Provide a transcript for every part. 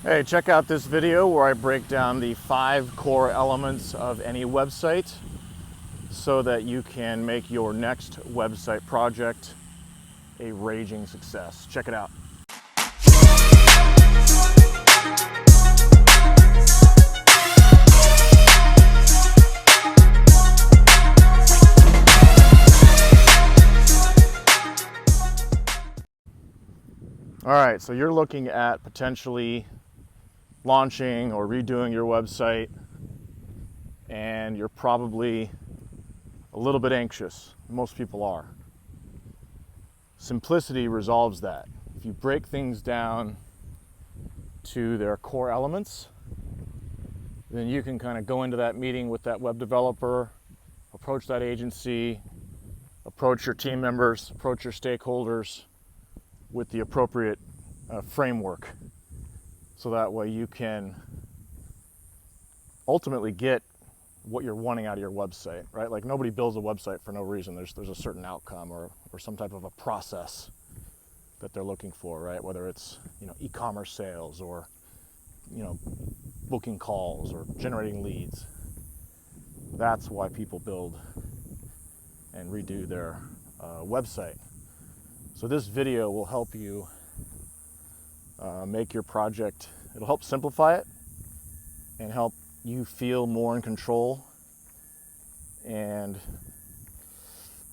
Hey, check out this video where I break down the 5 core elements of any website so that you can make your next website project a raging success. Check it out. All right, so you're looking at potentially launching or redoing your website, and you're probably a little bit anxious. Most people are. Simplicity resolves that. If you break things down to their core elements, then you can kind of go into that meeting with that web developer, approach that agency, approach your team members, approach your stakeholders with the appropriate framework, so that way you can ultimately get what you're wanting out of your website, right? Like, nobody builds a website for no reason. There's a certain outcome or some type of a process that they're looking for, right? Whether it's, e-commerce sales or, booking calls or generating leads. That's why people build and redo their website. So this video will help you make your project, it'll help simplify it and help you feel more in control. And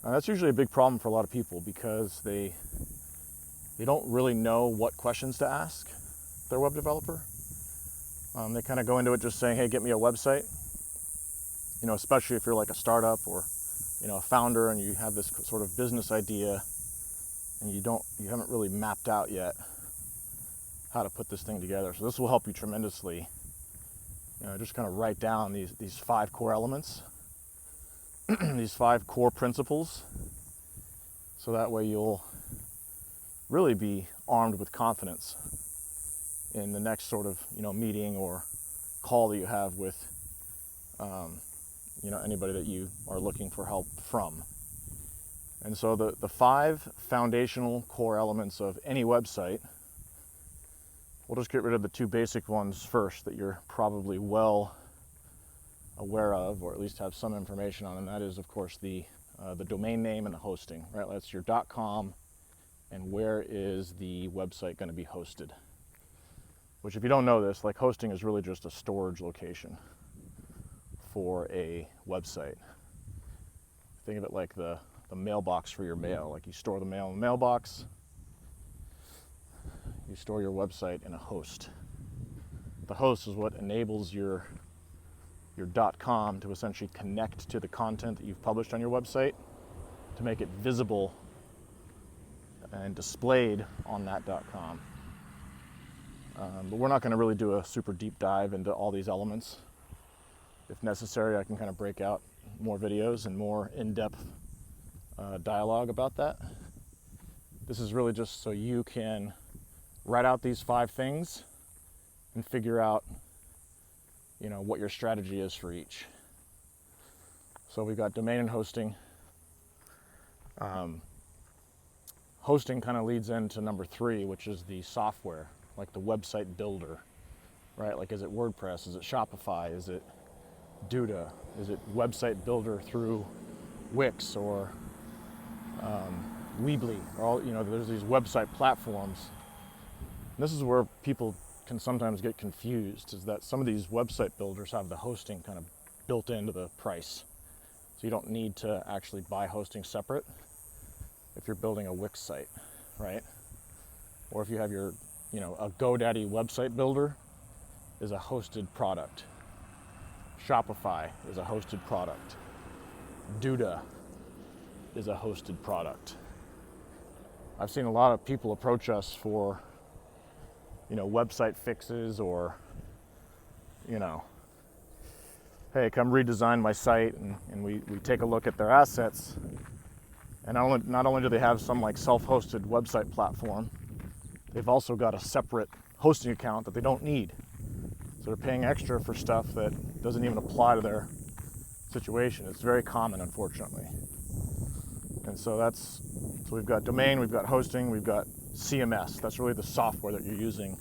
that's usually a big problem for a lot of people, because they don't really know what questions to ask their web developer. They kind of go into it just saying, hey, get me a website. Especially if you're like a startup or a founder and you have this sort of business idea and you haven't really mapped out yet how to put this thing together. So this will help you tremendously. Just kind of write down these 5 core elements, these 5 core principles, so that way you'll really be armed with confidence in the next sort of meeting or call that you have with anybody that you are looking for help from. And so the 5 foundational core elements of any website, we'll just get rid of the 2 basic ones first that you're probably well aware of, or at least have some information on, and that is, of course, the domain name and the hosting, right? That's your .com, and where is the website going to be hosted? Which, if you don't know this, like, hosting is really just a storage location for a website. Think of it like the mailbox for your mail. Like, you store the mail in the mailbox. You store your website in a host. The host is what enables your .com to essentially connect to the content that you've published on your website, to make it visible and displayed on that .com. But we're not going to really do a super deep dive into all these elements. If necessary, I can kind of break out more videos and more in-depth dialogue about that. This is really just so you can write out these 5 things and figure out, what your strategy is for each. So we've got domain and hosting. Hosting kind of leads into number 3, which is the software, like the website builder, right? Like, is it WordPress? Is it Shopify? Is it Duda? Is it website builder through Wix or Weebly? Or all, there's these website platforms. And this is where people can sometimes get confused, is that some of these website builders have the hosting kind of built into the price. So you don't need to actually buy hosting separate if you're building a Wix site, right? Or if you have your, a GoDaddy website builder is a hosted product. Shopify is a hosted product. Duda is a hosted product. I've seen a lot of people approach us for website fixes, or hey, come redesign my site, and we take a look at their assets, and not only do they have some like self-hosted website platform, they've also got a separate hosting account that they don't need. So they're paying extra for stuff that doesn't even apply to their situation. It's very common, unfortunately. And so we've got domain, we've got hosting, we've got CMS. That's really the software that you're using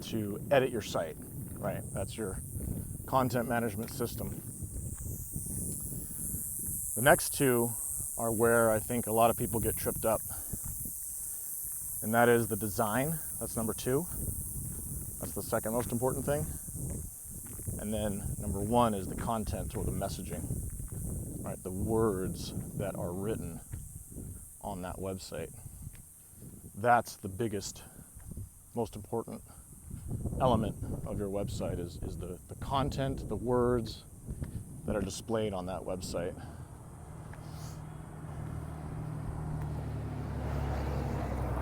to edit your site, right? That's your content management system. The next two are where I think a lot of people get tripped up. And that is the design. That's number 2. That's the second most important thing. And then number 1 is the content or the messaging, right? The words that are written on that website. That's the biggest, most important element of your website is the content, the words that are displayed on that website.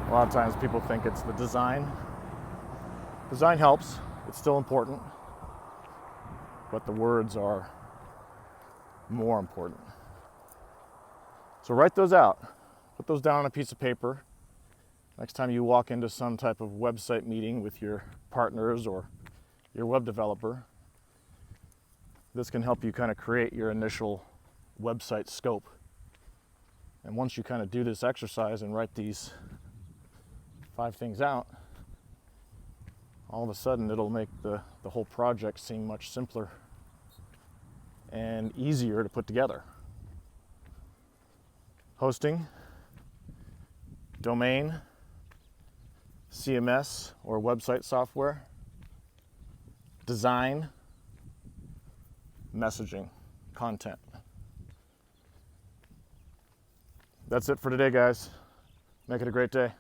A lot of times people think it's the design. Design helps, it's still important, but the words are more important. So write those out. Put those down on a piece of paper. Next time you walk into some type of website meeting with your partners or your web developer, this can help you kind of create your initial website scope. And once you kind of do this exercise and write these 5 things out, all of a sudden it'll make the whole project seem much simpler and easier to put together. Hosting, domain, CMS or website software, design, messaging, content. That's it for today, guys. Make it a great day.